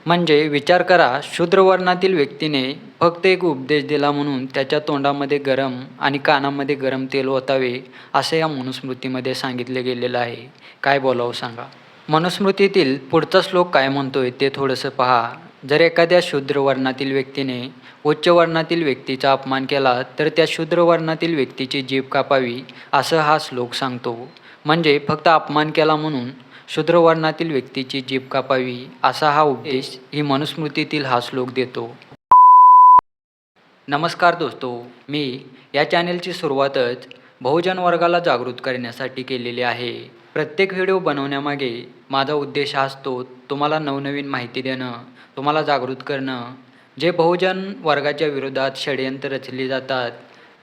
म्हणजे विचार करा, शूद्र वर्णातील व्यक्तीने फक्त एक उपदेश दिला म्हणून त्याच्या तोंडामध्ये गरम आणि कानामध्ये गरम तेल ओतावे, असे या मनुस्मृतीमध्ये सांगितले गेलेलं आहे. काय बोलावं सांगा? मनुस्मृतीतील पुढचा श्लोक काय म्हणतोय ते थोडंसं पहा. जर एखाद्या शूद्र वर्णातील व्यक्तीने उच्च वर्णातील व्यक्तीचा अपमान केला तर त्या शूद्र वर्णातील व्यक्तीची जीभ कापावी, असं हा श्लोक सांगतो. म्हणजे फक्त अपमान केला म्हणून शूद्र वर्णातील व्यक्तीची जीभ कापावी, असा हा उपदेश ही मनुस्मृतीतील हा श्लोक देतो. नमस्कार दोस्तो, मी या चॅनेलची सुरुवातच बहुजन वर्गाला जागृत करण्यासाठी केलेली आहे. प्रत्येक व्हिडिओ बनवण्यामागे माझा उद्देश हा असतो, तुम्हाला नवनवीन माहिती देणं, तुम्हाला जागृत करणं. जे बहुजन वर्गाच्या विरोधात षडयंत्र रचली जातात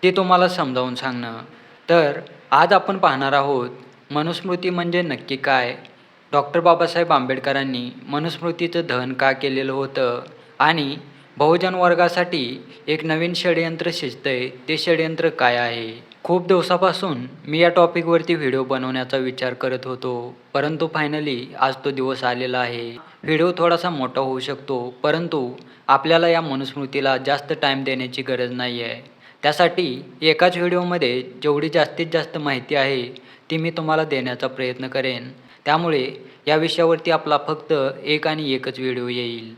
ते तुम्हाला समजावून सांगणं. तर आज आपण पाहणार आहोत, मनुस्मृती म्हणजे नक्की काय? डॉक्टर बाबासाहेब आंबेडकरांनी मनुस्मृतीचं दहन का केलेलं होतं आणि बहुजन वर्गासाठी एक नवीन षडयंत्र शिजतंय, ते षडयंत्र काय आहे? खूप दिवसापासून मी या टॉपिकवरती व्हिडिओ बनवण्याचा विचार करत होतो, परंतु फायनली आज तो दिवस आलेला आहे. व्हिडिओ थोडासा मोठा होऊ शकतो, परंतु आपल्याला या मनुस्मृतीला जास्त टाईम देण्याची गरज नाही आहे. त्यासाठी एकाच व्हिडिओमध्ये जेवढी जास्तीत जास्त माहिती आहे ती मी तुम्हाला देण्याचा प्रयत्न करेन. त्यामुळे या विषयावरती आपला फक्त एक आणि एकच व्हिडिओ येईल.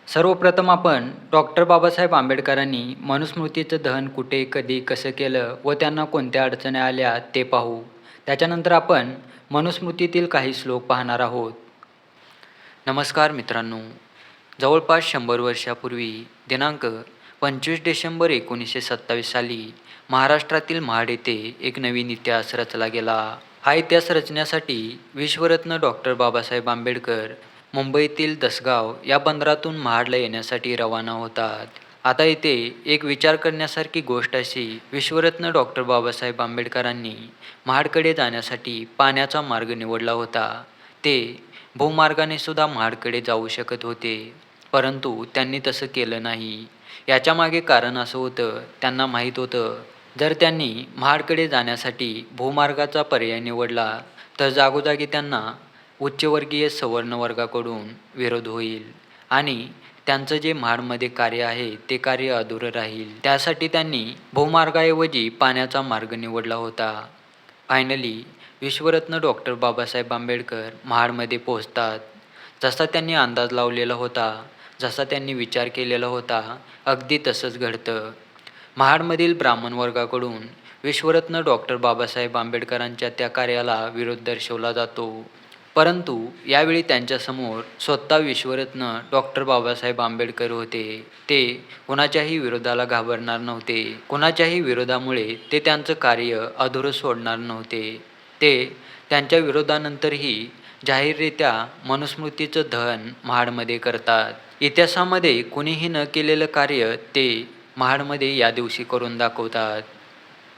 सर्वप्रथम आपण डॉक्टर बाबासाहेब आंबेडकरांनी मनुस्मृतीचं दहन कुठे, कधी, कसं केलं व त्यांना कोणत्या अडचणी आल्या ते पाहू. त्याच्यानंतर आपण मनुस्मृतीतील काही श्लोक पाहणार आहोत. नमस्कार मित्रांनो, जवळपास 100 वर्षापूर्वी दिनांक 25 डिसेंबर 1927 साली महाराष्ट्रातील महाड येथे एक नवीन इतिहास रचला गेला. हा इतिहास रचण्यासाठी विश्वरत्न डॉक्टर बाबासाहेब आंबेडकर मुंबईतील दसगाव या बंदरातून महाडला येण्यासाठी रवाना होतात. आता इथे एक विचार करण्यासारखी गोष्ट अशी, विश्वरत्न डॉक्टर बाबासाहेब आंबेडकरांनी महाडकडे जाण्यासाठी पाण्याचा मार्ग निवडला होता. ते भूमार्गाने सुद्धा महाडकडे जाऊ शकत होते, परंतु त्यांनी तसं केलं नाही. याच्यामागे कारण असं होतं, त्यांना माहीत होतं, जर त्यांनी महाडकडे जाण्यासाठी भूमार्गाचा पर्याय निवडला तर जागोजागी त्यांना उच्चवर्गीय सवर्ण वर्गाकडून विरोध होईल आणि त्यांचं जे महाडमध्ये कार्य आहे ते कार्य अधुरं राहील. त्यासाठी त्यांनी भूमार्गाऐवजी पाण्याचा मार्ग निवडला होता. फायनली विश्वरत्न डॉक्टर बाबासाहेब आंबेडकर महाडमध्ये पोहोचतात. जसा त्यांनी अंदाज लावलेला होता, जसा त्यांनी विचार केलेला होता, अगदी तसंच घडतं. महाडमधील ब्राह्मण वर्गाकडून विश्वरत्न डॉक्टर बाबासाहेब आंबेडकरांच्या त्या कार्याला विरोध दर्शवला जातो. परंतु यावेळी त्यांच्यासमोर स्वतः विश्वरत्न डॉक्टर बाबासाहेब आंबेडकर होते. ते कुणाच्याही विरोधाला घाबरणार नव्हते. कुणाच्याही विरोधामुळे ते त्यांचं कार्य अधुरं सोडणार नव्हते. ते त्यांच्या विरोधानंतरही जाहीररित्या मनुस्मृतीचं दहन महाडमध्ये करतात. इतिहासामध्ये कुणीही न केलेलं कार्य ते महाडमध्ये या दिवशी करून दाखवतात.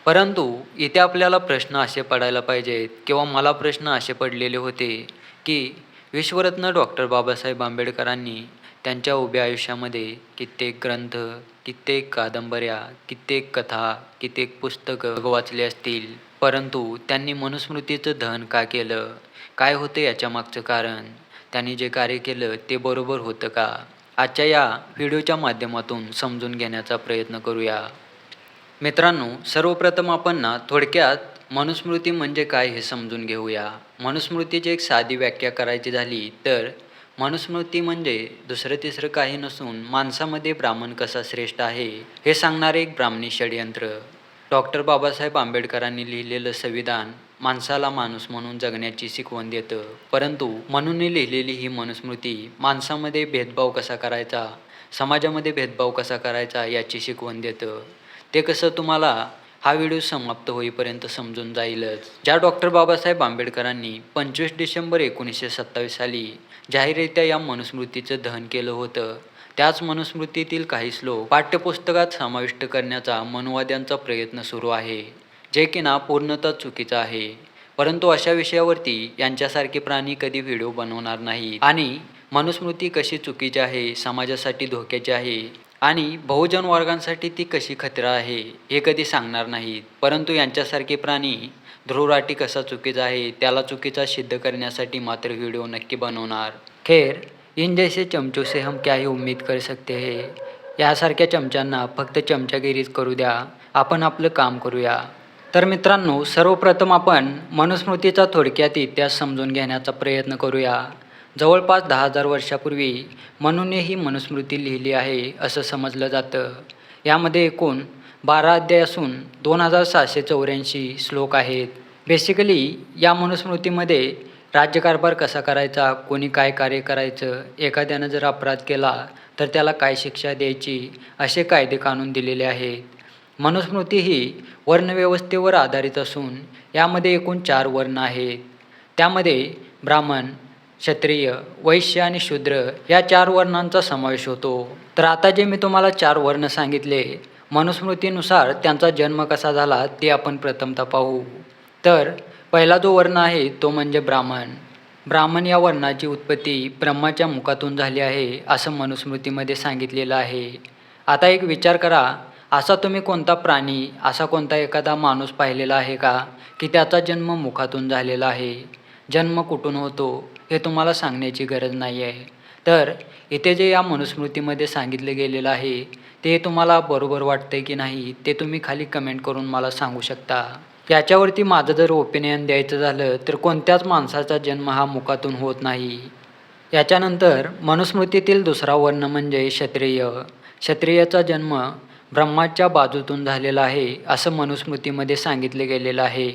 परंतु इथे आपल्याला प्रश्न असे पडायला पाहिजेत, किंवा मला प्रश्न असे पडलेले होते की विश्वरत्न डॉक्टर बाबासाहेब आंबेडकरांनी त्यांच्या उभ्या आयुष्यामध्ये कित्येक ग्रंथ, कित्येक कादंबऱ्या, कित्येक कथा, कित्येक पुस्तकं वाचली असतील, परंतु त्यांनी मनुस्मृतीचं दहन का केलं? काय होतं याच्या मागचं कारण? त्यांनी जे कार्य केलं ते बरोबर होतं का? आजच्या या व्हिडिओच्या माध्यमातून समजून घेण्याचा प्रयत्न करूया. मित्रांनो, सर्वप्रथम आपण थोडक्यात मनुस्मृती म्हणजे काय हे समजून घेऊया. मनुस्मृतीची एक साधी व्याख्या करायची झाली तर मनुस्मृती म्हणजे दुसरं तिसरं काही नसून माणसामध्ये ब्राह्मण कसा श्रेष्ठ आहे हे सांगणारे एक ब्राह्मणी षडयंत्र. डॉक्टर बाबासाहेब आंबेडकरांनी लिहिलेलं संविधान माणसाला माणूस म्हणून जगण्याची शिकवण देतं, परंतु म्हणून लिहिलेली ही मनुस्मृती माणसामध्ये भेदभाव कसा करायचा, समाजामध्ये भेदभाव कसा करायचा याची शिकवण देतं. ते कसं तुम्हाला हा व्हिडिओ समाप्त होईपर्यंत समजून जाईलच. ज्या डॉक्टर बाबासाहेब आंबेडकरांनी 25 डिसेंबर 1927 साली जाहीररित्या या मनुस्मृतीचं दहन केलं होतं, त्याच मनुस्मृतीतील काही श्लोक पाठ्यपुस्तकात समाविष्ट करण्याचा मनुवाद्यांचा प्रयत्न सुरू आहे, जे की पूर्णतः चुकीचं आहे. परंतु अशा विषयावरती यांच्यासारखे प्राणी कधी व्हिडिओ बनवणार नाही आणि मनुस्मृती कशी चुकीची आहे, समाजासाठी धोक्याची आहे आणि बहुजन वर्गांसाठी ती कशी खतरा आहे हे कधी सांगणार नाहीत. परंतु यांच्यासारखे प्राणी ध्रुवराटी कसा चुकीचा आहे त्याला चुकीचा सिद्ध करण्यासाठी मात्र व्हिडिओ नक्की बनवणार. खेर इन जैसे चमचों से हम क्या ही उम्मीद कर सकते हैं. यासारख्या चमच्यांना फक्त चमचागिरीच करू द्या, आपण आपलं काम करूया. तर मित्रांनो, सर्वप्रथम आपण मनुस्मृतीचा थोडक्यात इतिहास समजून घेण्याचा प्रयत्न करूया. जवळपास 10,000 वर्षापूर्वी मनूने ही मनुस्मृती लिहिली आहे असं समजलं जातं. यामध्ये एकूण 12 अध्याय असून 2,784 श्लोक आहेत. बेसिकली या मनुस्मृतीमध्ये राज्यकारभार कसा करायचा, कोणी काय कार्य करायचं, एखाद्यानं जर अपराध केला तर त्याला काय शिक्षा द्यायची, असे कायदे कानून दिलेले आहेत. मनुस्मृती ही वर्णव्यवस्थेवर आधारित असून यामध्ये एकूण 4 वर्ण आहेत. त्यामध्ये ब्राह्मण, क्षत्रिय, वैश्य आणि शूद्र या 4 वर्णांचा समावेश होतो. तर आता जे मी तुम्हाला 4 वर्ण सांगितले, मनुस्मृतीनुसार त्यांचा जन्म कसा झाला ते आपण प्रथमतः पाहू. तर पहिला जो वर्ण आहे तो म्हणजे ब्राह्मण. ब्राह्मण या वर्णाची उत्पत्ती ब्रह्माच्या मुखातून झाली आहे असं मनुस्मृतीमध्ये सांगितलेलं आहे. आता एक विचार करा, असा तुम्ही कोणता प्राणी, असा कोणता एखादा माणूस पाहिलेला आहे का की त्याचा जन्म मुखातून झालेला आहे? जन्म कुठून होतो हे तुम्हाला सांगण्याची गरज नाही आहे. तर इथे जे या मनुस्मृतीमध्ये सांगितले गेलेलं आहे ते तुम्हाला बरोबर वाटतंय की नाही ते तुम्ही खाली कमेंट करून मला सांगू शकता. याच्यावरती माझं जर ओपिनियन द्यायचं झालं तर कोणत्याच माणसाचा जन्म हा मुखातून होत नाही. याच्यानंतर मनुस्मृतीतील दुसरा वर्ण म्हणजे क्षत्रिय. क्षत्रियाचा जन्म ब्रह्माच्या बाजूतून झालेला आहे असं मनुस्मृतीमध्ये सांगितले गेलेलं आहे.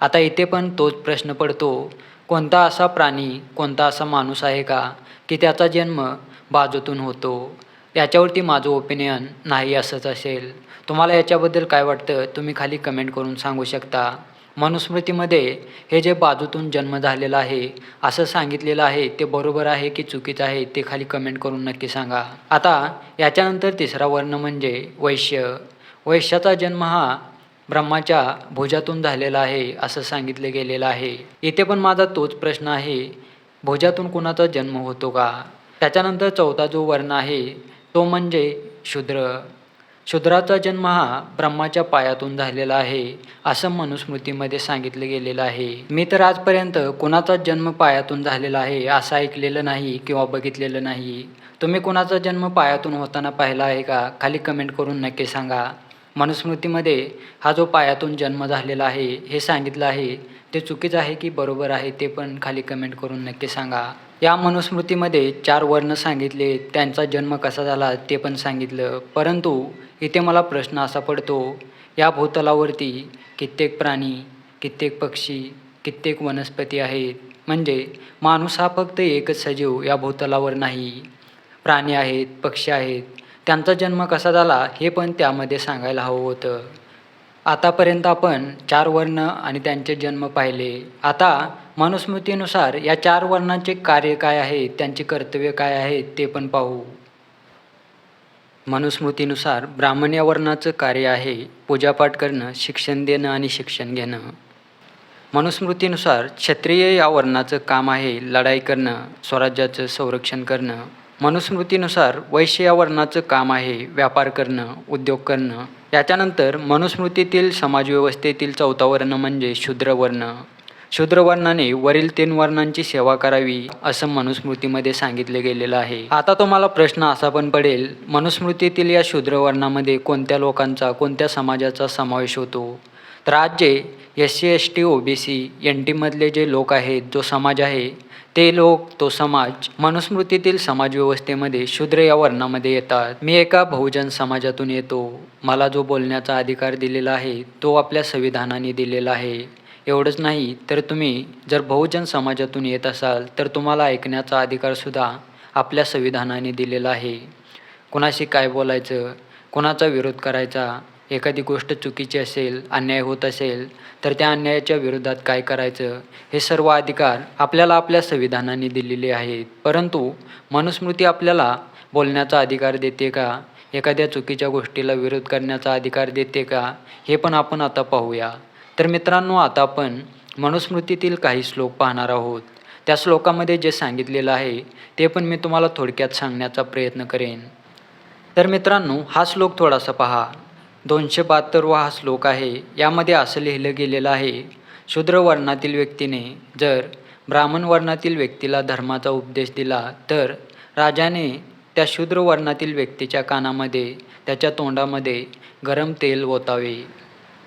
आता इथे पण तोच प्रश्न पडतो, कोणता असा प्राणी, कोणता असा माणूस आहे का की त्याचा जन्म बाजूतून होतो? याच्यावरती माझं ओपिनियन नाही असंच असेल. तुम्हाला याच्याबद्दल काय वाटतं तुम्ही खाली कमेंट करून सांगू शकता. मनुस्मृतीमध्ये हे जे बाजूतून जन्म झालेला आहे असं सांगितलेलं आहे ते बरोबर आहे की चुकीचं आहे ते खाली कमेंट करून नक्की सांगा. आता याच्यानंतर तिसरा वर्ण म्हणजे वैश्य. वैश्याचा जन्म हा ब्रह्माच्या भुजातून झालेला आहे असं सांगितले गेलेलं आहे. इथे पण माझा तोच प्रश्न आहे, भुजातून कुणाचा जन्म होतो का? त्याच्यानंतर चौथा जो वर्ण आहे तो म्हणजे शूद्र. शूद्राचा जन्म हा ब्रह्माच्या पायातून झालेला आहे असं मनुस्मृतीमध्ये सांगितलं गेलेलं आहे. मी तर आजपर्यंत कुणाचा जन्म पायातून झालेला आहे असं ऐकलेलं नाही किंवा बघितलेलं नाही. तुम्ही कुणाचा जन्म पायातून होताना पाहिला आहे का? खाली कमेंट करून नक्की सांगा. मनुस्मृतीमध्ये हा जो पायातून जन्म झालेला आहे हे सांगितलं आहे ते चुकीचं आहे की बरोबर आहे ते पण खाली कमेंट करून नक्की सांगा. या मनुस्मृतीमध्ये 4 वर्ण सांगितले, त्यांचा जन्म कसा झाला ते पण सांगितलं. परंतु इथे मला प्रश्न असा पडतो, या भूतलावरती कित्येक प्राणी, कित्येक पक्षी, कित्येक वनस्पती आहेत. म्हणजे माणूस हा फक्त एकच सजीव या भूतलावर नाही. प्राणी आहेत, पक्षी आहेत, त्यांचा जन्म कसा झाला हे पण त्यामध्ये सांगायला हवं होतं. आतापर्यंत आपण 4 वर्ण आणि त्यांचे जन्म पाहिले. आता मनुस्मृतीनुसार या 4 वर्णांचे कार्य काय आहे, त्यांची कर्तव्य काय आहेत ते पण पाहू. मनुस्मृतीनुसार ब्राह्मण या वर्णाचं कार्य आहे पूजापाठ करणं, शिक्षण देणं आणि शिक्षण घेणं. मनुस्मृतीनुसार क्षत्रिय या वर्णाचं काम आहे लढाई करणं, स्वराज्याचं संरक्षण करणं. मनुस्मृतीनुसार वैश्य या वर्णाचं काम आहे व्यापार करणं, उद्योग करणं. याच्यानंतर मनुस्मृतीतील समाजव्यवस्थेतील चौथा वर्ण म्हणजे शूद्रवर्ण. शूद्रवर्णाने वरील 3 वर्णांची सेवा करावी असं मनुस्मृतीमध्ये सांगितले गेलेलं आहे. आता तुम्हाला प्रश्न असा पण पडेल, मनुस्मृतीतील या शूद्रवर्णामध्ये कोणत्या लोकांचा, कोणत्या समाजाचा समावेश होतो? तर आज जे SC, ST, OBC, NT मधले जे लोक आहेत, जो समाज आहे ते लोक, तो समाज मनुस्मृतीतील समाजव्यवस्थेमध्ये शूद्र या वर्णामध्ये येतात. मी एका बहुजन समाजातून येतो. मला जो बोलण्याचा अधिकार दिलेला आहे तो आपल्या संविधानाने दिलेला आहे. एवढंच नाही तर तुम्ही जर बहुजन समाजातून येत असाल तर तुम्हाला ऐकण्याचा अधिकारसुद्धा आपल्या संविधानाने दिलेला आहे. कुणाशी काय बोलायचं, कुणाचा विरोध करायचा, एखादी गोष्ट चुकीची असेल, अन्याय होत असेल तर त्या अन्यायाच्या विरोधात काय करायचं, हे सर्व अधिकार आपल्याला आपल्या संविधानाने दिलेले आहेत. परंतु मनुस्मृती आपल्याला बोलण्याचा अधिकार देते का? एखाद्या चुकीच्या गोष्टीला विरोध करण्याचा अधिकार देते का? हे पण आपण आता पाहूया. तर मित्रांनो, आता आपण मनुस्मृतीतील काही श्लोक पाहणार आहोत. त्या श्लोकामध्ये जे सांगितलेलं आहे ते पण मी तुम्हाला थोडक्यात सांगण्याचा प्रयत्न करेन. तर मित्रांनो, हा श्लोक थोडासा पहा. 272 हा श्लोक आहे. यामध्ये असं लिहिलं गेलेलं आहे, शूद्र वर्णातील व्यक्तीने जर ब्राह्मण वर्णातील व्यक्तीला धर्माचा उपदेश दिला तर राजाने त्या शूद्र वर्णातील व्यक्तीच्या कानामध्ये, त्याच्या तोंडामध्ये गरम तेल ओतावे.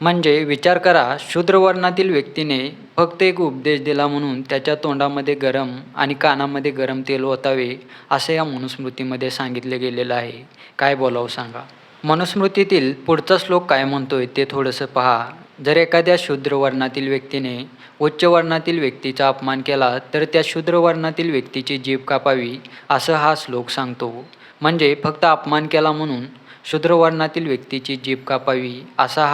म्हणजे विचार करा, शूद्र वर्णातील व्यक्तीने फक्त एक उपदेश दिला म्हणून त्याच्या तोंडामध्ये गरम आणि कानामध्ये गरम तेल ओतावे, असं या मनुस्मृतीमध्ये सांगितले गेलेलं आहे. काय बोलावं सांगा. मनुस्मृतीतील पुढचा श्लोक काय म्हणतोय ते थोडंसं पहा. जर एखाद्या शूद्र वर्णातील व्यक्तीने उच्च वर्णातील व्यक्तीचा अपमान केला तर त्या शूद्र वर्णातील व्यक्तीची जीभ कापावी, असं हा श्लोक सांगतो. म्हणजे फक्त अपमान केला म्हणून शूद्र वर्णातील व्यक्तीची जीभ कापावी असा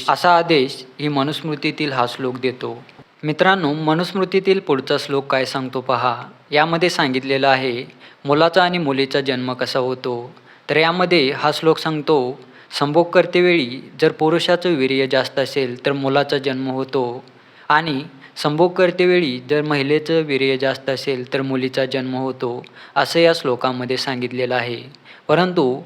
असा आदेश ही मनुस्मृतीतील हा श्लोक देतो. मित्रांनो, मनुस्मृतीतील पुढचा श्लोक काय सांगतो पहा. यामध्ये सांगितलेलं आहे मुलाचा आणि मुलीचा जन्म कसा होतो. तर यामध्ये हा श्लोक सांगतो, संभोग करतेवेळी जर पुरुषाचं वीर्य जास्त असेल तर मुलाचा जन्म होतो आणि संभोग करतेवेळी जर महिलेचं वीर्य जास्त असेल तर मुलीचा जन्म होतो, असं या श्लोकामध्ये सांगितलेलं आहे. परंतु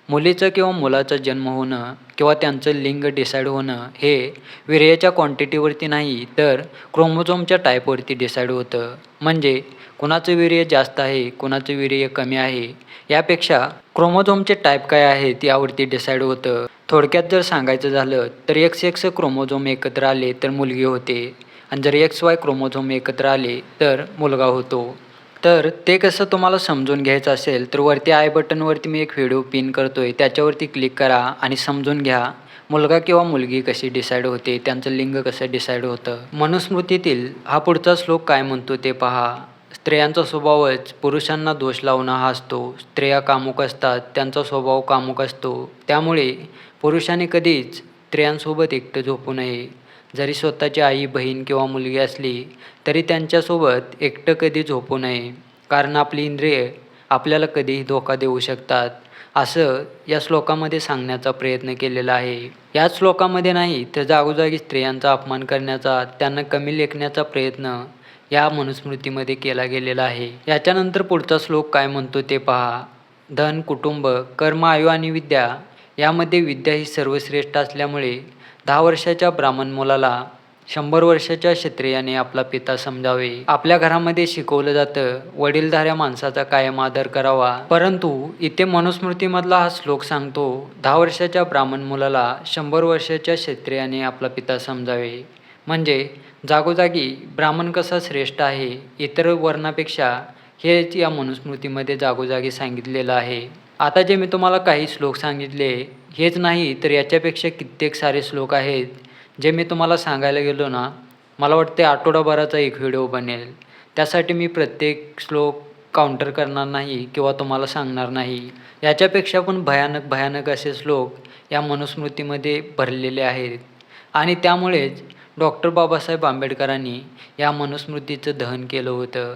मुलीचं किंवा मुलाचा जन्म होणं किंवा त्यांचं लिंग डिसाईड होणं हे वीर्याच्या क्वांटिटीवरती नाही तर क्रोमोझोमच्या टाईपवरती डिसाईड होतं. म्हणजे कुणाचं वीर्य जास्त आहे, कुणाचं वीर्य कमी आहे, यापेक्षा क्रोमोझोमचे टाईप काय आहेत यावरती डिसाईड होतं. थोडक्यात जर सांगायचं झालं तर XX क्रोमोझोम एकत्र आले तर मुलगी होते आणि जर XY क्रोमोझोम एकत्र आले तर मुलगा होतो. तर ते कसं तुम्हाला समजून घ्यायचं असेल तर वरती आय बटनवरती मी एक व्हिडिओ पिन करतोय, त्याच्यावरती क्लिक करा आणि समजून घ्या मुलगा किंवा मुलगी कशी डिसाईड होते, त्यांचं लिंग कसं डिसाईड होतं. मनुस्मृतीतील हा पुढचा श्लोक काय म्हणतो ते पहा. स्त्रियांचा स्वभावच पुरुषांना दोष लावणं हा असतो. स्त्रिया कामुक असतात, त्यांचा स्वभाव कामुक असतो. त्यामुळे पुरुषाने कधीच स्त्रियांसोबत एकटं झोपू नये. जरी स्वतःची आई, बहीण किंवा मुलगी असली तरी त्यांच्यासोबत एकटं कधी झोपू नये, कारण आपली इंद्रिये आपल्याला कधीही धोका देऊ शकतात, असं या श्लोकामध्ये सांगण्याचा प्रयत्न केलेला आहे. याच श्लोकामध्ये नाही तर जागोजागी स्त्रियांचा अपमान करण्याचा, त्यांना कमी लेखण्याचा प्रयत्न या मनुस्मृतीमध्ये केला गेलेला आहे. याच्यानंतर पुढचा श्लोक काय म्हणतो ते पहा. धन, कुटुंब, कर्म, आयु आणि विद्या यामध्ये विद्या ही सर्वश्रेष्ठ असल्यामुळे 10 वर्षाच्या ब्राह्मण मुलाला 100 वर्षाच्या क्षत्रियाने आपला पिता समजावे. आपल्या घरामध्ये शिकवलं जातं वडीलधाऱ्या माणसाचा कायम आदर करावा. परंतु इथे मनुस्मृतीमधला हा श्लोक सांगतो 10 वर्षाच्या ब्राह्मण मुलाला 100 वर्षाच्या क्षत्रियाने आपला पिता समजावे. म्हणजे जागोजागी ब्राह्मण कसा श्रेष्ठ आहे इतर वर्णापेक्षा, हेच या मनुस्मृतीमध्ये जागोजागी सांगितलेलं आहे. आता जे मी तुम्हाला काही श्लोक सांगितले हेच नाही तर याच्यापेक्षा कित्येक सारे श्लोक आहेत जे मी तुम्हाला सांगायला गेलो ना, मला वाटते आठवडाभराचा एक व्हिडिओ बनेल. त्यासाठी मी प्रत्येक श्लोक काउंटर करणार नाही किंवा तुम्हाला सांगणार नाही. याच्यापेक्षा पण भयानक असे श्लोक या मनुस्मृतीमध्ये भरलेले आहेत आणि त्यामुळेच डॉक्टर बाबासाहेब आंबेडकरांनी या मनुस्मृतीचं दहन केलं होतं.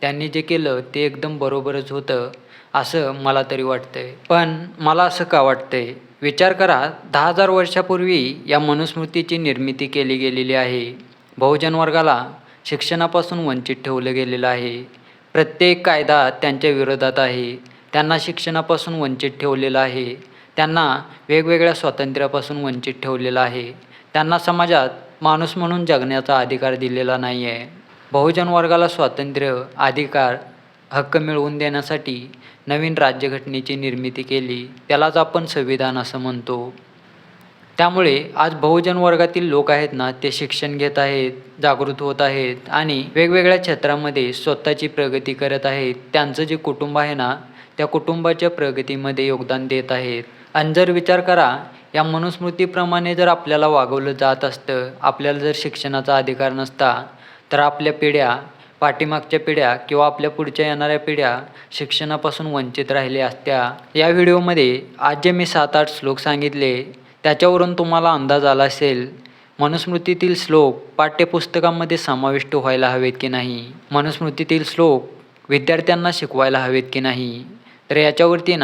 त्यांनी जे केलं ते एकदम बरोबरच होतं असं मला तरी वाटतंय. पण मला असं का वाटतंय, विचार करा 10,000 वर्षापूर्वी या मनुस्मृतीची निर्मिती केली गेलेली आहे. बहुजन वर्गाला शिक्षणापासून वंचित ठेवलं गेलेलं आहे. प्रत्येक कायदा त्यांच्या विरोधात आहे. त्यांना शिक्षणापासून वंचित ठेवलेलं आहे. त्यांना वेगवेगळ्या स्वातंत्र्यापासून वंचित ठेवलेलं आहे. त्यांना समाजात माणूस म्हणून जगण्याचा अधिकार दिलेला नाही आहे. बहुजन वर्गाला स्वातंत्र्य, अधिकार, हक्क मिळवून देण्यासाठी नवीन राज्यघटनेची निर्मिती केली. त्यालाच आपण संविधान असं म्हणतो. त्यामुळे आज बहुजन वर्गातील लोक आहेत ना, ते शिक्षण घेत आहेत, जागृत होत आहेत आणि वेगवेगळ्या क्षेत्रामध्ये स्वतःची प्रगती करत आहेत. त्यांचं जे कुटुंब आहे ना, त्या कुटुंबाच्या प्रगतीमध्ये योगदान देत आहेत. आणि जर विचार करा, या मनुस्मृतीप्रमाणे जर आपल्याला वागवलं जात असतं, आपल्याला जर शिक्षणाचा अधिकार नसता, तर आपल्या पिढ्या, पाठीमागच्या पिढ्या किंवा आपल्या पुढच्या येणाऱ्या पिढ्या शिक्षणापासून वंचित राहिल्या असत्या. या व्हिडिओमध्ये आज जे मी 7-8 श्लोक सांगितले त्याच्यावरून तुम्हाला अंदाज आला असेल मनुस्मृतीतील श्लोक पाठ्यपुस्तकामध्ये समाविष्ट व्हायला हवेत की नाही, मनुस्मृतीतील श्लोक विद्यार्थ्यांना शिकवायला हवेत की नाही. तर याच्यावरती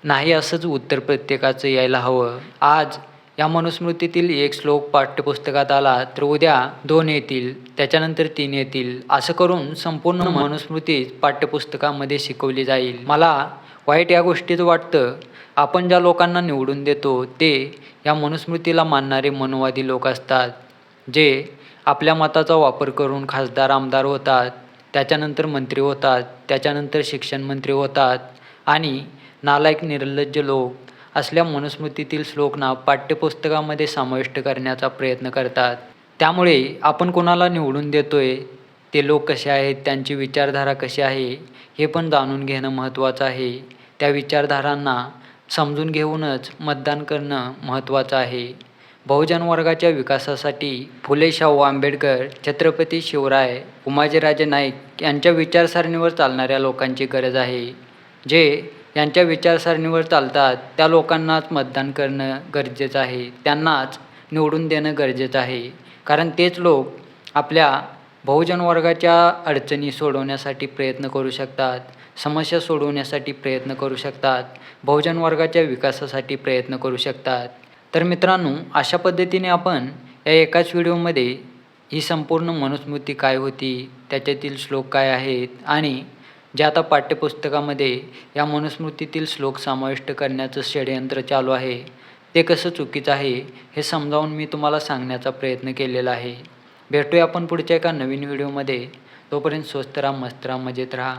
नाही असंच उत्तर प्रत्येकाचं यायला हवं. आज या मनुस्मृतीतील एक श्लोक पाठ्यपुस्तकात आला तर उद्या 2 येतील, त्याच्यानंतर 3 येतील, असं करून संपूर्ण मनुस्मृती पाठ्यपुस्तकामध्ये शिकवली जाईल. मला वाईट या गोष्टीचं वाटतं, आपण ज्या लोकांना निवडून देतो ते या मनुस्मृतीला मानणारे मनोवादी लोक असतात, जे आपल्या मताचा वापर करून खासदार, आमदार होतात. त्याच्यानंतर मंत्री होतात, त्याच्यानंतर शिक्षण मंत्री होतात आणि नालायक निर्लज्ज लोक असल्या मनुस्मृतीतील श्लोकना पाठ्यपुस्तकामध्ये समाविष्ट करण्याचा प्रयत्न करतात. त्यामुळे आपण कोणाला निवडून देतोय, ते लोक कसे आहेत, त्यांची विचारधारा कशी आहे, हे पण जाणून घेणं महत्त्वाचं आहे. त्या विचारधारांना समजून घेऊनच मतदान करणं महत्त्वाचं आहे. बहुजन वर्गाच्या विकासासाठी फुले शाहू आंबेडकर, छत्रपती शिवराय, उमाजीराजे नाईक यांच्या विचारसरणीवर चालणाऱ्या लोकांची गरज आहे. जे यांच्या विचारसरणीवर चालतात त्या लोकांनाच मतदान करणं गरजेचं आहे. त्यांनाच निवडून देणं गरजेचं आहे. कारण तेच लोक आपल्या बहुजन वर्गाच्या अडचणी सोडवण्यासाठी प्रयत्न करू शकतात, समस्या सोडवण्यासाठी प्रयत्न करू शकतात, बहुजन वर्गाच्या विकासासाठी प्रयत्न करू शकतात. तर मित्रांनो, अशा पद्धतीने आपण या एकाच व्हिडिओमध्ये ही संपूर्ण मनुस्मृती काय होती, त्याच्यातील श्लोक काय आहेत आणि जे आता पाठ्यपुस्तकामध्ये या मनुस्मृतीतील श्लोक समाविष्ट करण्याचं षडयंत्र चालू आहे, ते कसं चुकीचं आहे हे समजावून मी तुम्हाला सांगण्याचा प्रयत्न केलेला आहे. भेटूया आपण पुढच्या एका नवीन व्हिडिओमध्ये. तोपर्यंत स्वस्त राहा, मस्त राहा, मजेत राहा.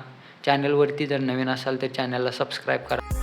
चॅनलवरती जर नवीन असाल तर चॅनलला सबस्क्राईब करा.